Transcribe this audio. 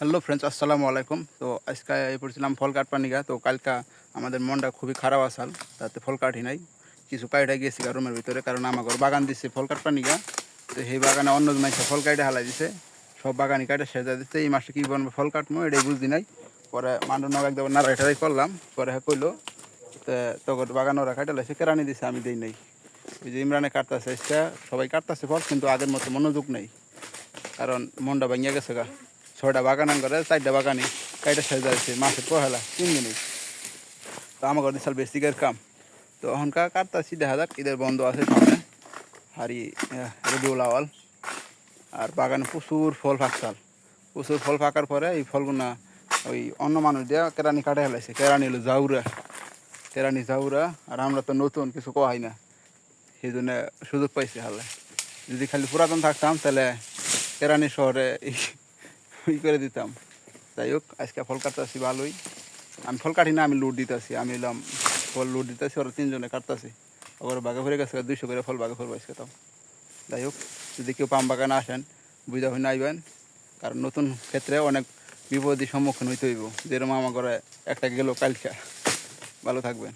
Hello friends, আসসালামু আলাইকুম। তো আজকে পড়ছিলাম ফল কাটবার নিগা। তো কালকা আমাদের মনটা খুবই খারাপ আসাল, তাতে ফল কাটি নাই। কিছু কাইটা গেছি রুমের ভিতরে, কারণ আমার ঘর বাগান দিচ্ছে ফল কাটবার নিগা। তো সেই বাগানে অন্য মানুষে ফল কাইটা হালাই দিছে, সব বাগানি কাইটা সেজা দিচ্ছে। এই মাসে কী বলবো ফল কাটবো এটাই বুঝি নাই। পরে মানুষ নগ একদম নাড়াইটাই করলাম, পরে হ্যাঁ কইলো তো তখন বাগান ওরা কাইটা লাইছে, কেরানি দিছে, আমি দিই নাই। ওই যে ইমরানে কাটতেছে, সবাই কাটতেছে ফল, কিন্তু আগের মতো মনোযোগ নেই, কারণ মনটা ভাঙিয়া গেছে গা। 6টা বাগান করে 4টা বাগানি কাইটা সাজা আছে মাসের পহেলা 3 দিনই। তো আমার ঘরে বিশাল বেসিকের কাম। তো এখনকার কাটতাছি, দেখা যাক, ঈদের বন্ধ আছে সামনে। হারি রবিউল আওয়াল। আর বাগানে প্রচুর ফল ফাঁকতাল, প্রচুর ফল ফাঁকার পরে এই ফলগুনা ওই অন্য মানুষ দিয়ে কেরানি কাটে হেলাইছে। কেরানি হলো জাউরা, কেরানি জাউরা। আর আমরা তো নতুন, কিছু কহাই না, সেই জন্য সুযোগ পাইছি হালে। যদি খালি পুরাতন থাকতাম তাহলে কেরানি শহরে ই করে দিতাম। যাই হোক, আজকে ফল কাটতেছি ভালোই। আমি ফল কাটি না, আমি লুট দিতেছি। আমি এলাম ফল লুট দিতেছি, ওরা 3 জনে কাটতেছি। ওরা বাঘে ফিরে গেছে 200 করে ফল বাঘে ফেরবাইছে খেতাম। যাই হোক, যদি কেউ পাম বাগানে আসেন বুঝা হয়ে আইবেন, কারণ নতুন ক্ষেত্রে অনেক বিপদের সম্মুখীন হইতে হইব। যেরকম আমার ঘরে একটা গেল কালকে। ভালো থাকবেন।